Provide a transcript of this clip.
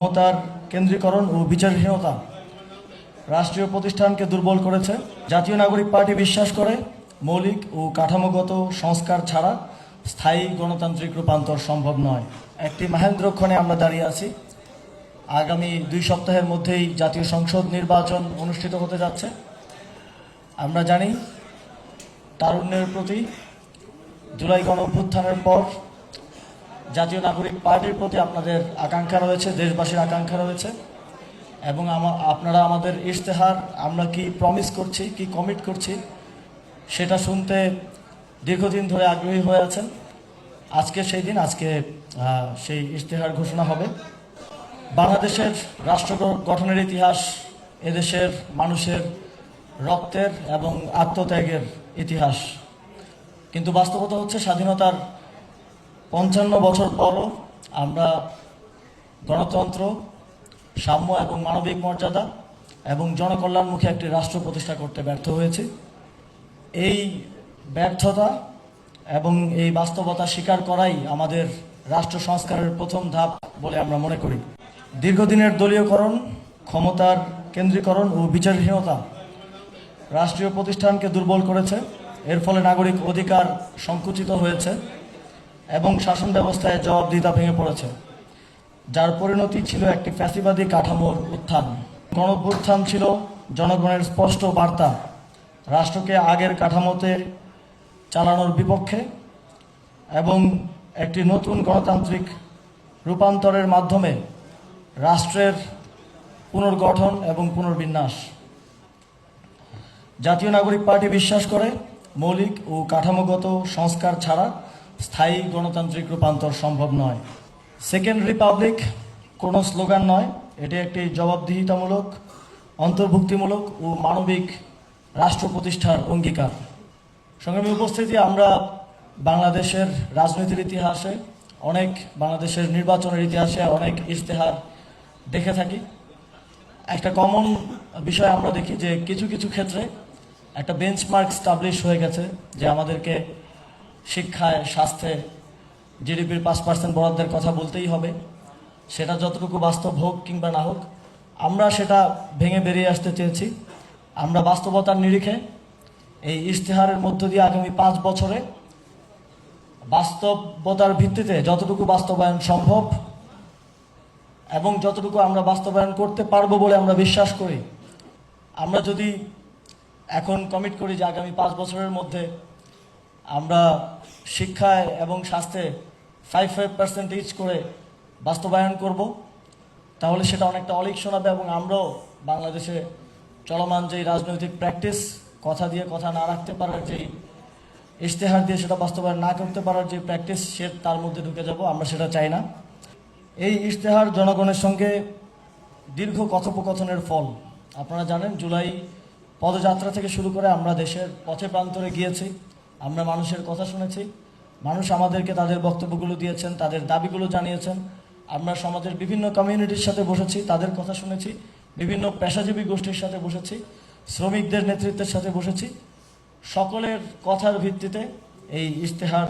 ক্ষমতার কেন্দ্রীকরণ ও বিচারহীনতা রাষ্ট্রীয় প্রতিষ্ঠানকে দুর্বল করেছে। জাতীয় নাগরিক পার্টি বিশ্বাস করে মৌলিক ও কাঠামোগত সংস্কার ছাড়া স্থায়ী গণতান্ত্রিক রূপান্তর সম্ভব নয়। একটি মাহেন্দ্রক্ষণে আমরা দাঁড়িয়ে আছি। আগামী 2 সপ্তাহের মধ্যেই জাতীয় সংসদ নির্বাচন অনুষ্ঠিত হতে যাচ্ছে। আমরা জানি তারুণ্যের প্রতি জুলাই গণঅভ্যুত্থানের পর জাতীয় নাগরিক পার্টির প্রতি আপনাদের আকাঙ্ক্ষা রয়েছে, দেশবাসীর আকাঙ্ক্ষা রয়েছে এবং আপনারা আমাদের ইশতেহার আমরা কি প্রমিস করছি, কি কমিট করছি সেটা শুনতে দীর্ঘদিন ধরে আগ্রহী হয়ে আছেন। আজকে সেই দিন, আজকে সেই ইশতেহার ঘোষণা হবে। বাংলাদেশের রাষ্ট্র গঠনের ইতিহাস এদেশের মানুষের রক্তের এবং আত্মত্যাগের ইতিহাস, কিন্তু বাস্তবতা হচ্ছে স্বাধীনতার 55 বছর পরও আমরা গণতন্ত্র, সাম্য এবং মানবিক মর্যাদা এবং জনকল্যাণমুখী একটি রাষ্ট্র প্রতিষ্ঠা করতে ব্যর্থ হয়েছি। এই ব্যর্থতা এবং এই বাস্তবতা স্বীকার করাই আমাদের রাষ্ট্র সংস্কারের প্রথম ধাপ বলে আমরা মনে করি। দীর্ঘদিনের দলীয়করণ, ক্ষমতার কেন্দ্রীকরণ ও বিচারহীনতা রাষ্ট্রীয় প্রতিষ্ঠানকে দুর্বল করেছে। এর ফলে নাগরিক অধিকার সংকুচিত হয়েছে এবং শাসন ব্যবস্থায় জবাবদিহিতা ভেঙে পড়েছে, যার পরিণতি ছিল একটি ফ্যাসিবাদী কাঠামোর উত্থান। গণঅভ্যুত্থান ছিল জনগণের স্পষ্ট বার্তা রাষ্ট্রকে আগের কাঠামোতে চালানোর বিপক্ষে এবং একটি নতুন গণতান্ত্রিক রূপান্তরের মাধ্যমে রাষ্ট্রের পুনর্গঠন এবং পুনর্বিন্যাস। জাতীয় নাগরিক পার্টি বিশ্বাস করে মৌলিক ও কাঠামোগত সংস্কার ছাড়া স্থায়ী গণতান্ত্রিক রূপান্তর সম্ভব নয়। সেকেন্ড রিপাবলিক কোনো স্লোগান নয়, এটি একটি জবাবদিহিতামূলক, অন্তর্ভুক্তিমূলক ও মানবিক রাষ্ট্র প্রতিষ্ঠার অঙ্গীকার। সংগ্রামী উপস্থিতি, আমরা বাংলাদেশের রাজনীতির ইতিহাসে বাংলাদেশের নির্বাচনের ইতিহাসে অনেক ইশতেহার দেখে থাকি। একটা কমন বিষয় আমরা দেখি যে কিছু কিছু ক্ষেত্রে একটা বেঞ্চমার্ক স্টাবলিশ হয়ে গেছে যে আমাদেরকে শিক্ষায়, স্বাস্থ্যে জিডিপির 5% বরাদ্দের কথা বলতেই হবে। সেটা যতটুকু বাস্তব হোক কিংবা না হোক, আমরা সেটা ভেঙে বেরিয়ে আসতে চেয়েছি। আমরা বাস্তবতার নিরিখে এই ইশতেহারের মধ্য দিয়ে আগামী 5 বছরে বাস্তবতার ভিত্তিতে যতটুকু বাস্তবায়ন সম্ভব এবং যতটুকু আমরা বাস্তবায়ন করতে পারবো বলে আমরা বিশ্বাস করি, আমরা যদি এখন কমিট করি যে আগামী 5 বছরের মধ্যে আমরা শিক্ষায় এবং স্বাস্থ্যে 5% ইচ করে বাস্তবায়ন করব, তাহলে সেটা অনেকটা অলীক শোনাবে এবং আমরাও বাংলাদেশে চলমান যেই রাজনৈতিক প্র্যাকটিস, কথা দিয়ে কথা না রাখতে পারার যেই ইশতেহার দিয়ে সেটা বাস্তবায়ন না করতে পারার যে প্র্যাকটিস, সে তার মধ্যে ঢুকে যাব। আমরা সেটা চাই না। এই ইশতেহার জনগণের সঙ্গে দীর্ঘ কথোপকথনের ফল। আপনারা জানেন, জুলাই পদযাত্রা থেকে শুরু করে আমরা দেশের পথে প্রান্তরে গিয়েছি, আমরা মানুষের কথা শুনেছি, মানুষ আমাদেরকে তাদের বক্তব্যগুলো দিয়েছেন, তাদের দাবিগুলো জানিয়েছেন। আমরা সমাজের বিভিন্ন কমিউনিটির সাথে বসেছি, তাদের কথা শুনেছি, বিভিন্ন পেশাজীবী গোষ্ঠীর সাথে বসেছি, শ্রমিকদের নেতৃত্বের সাথে বসেছি। সকলের কথার ভিত্তিতে এই ইশতেহার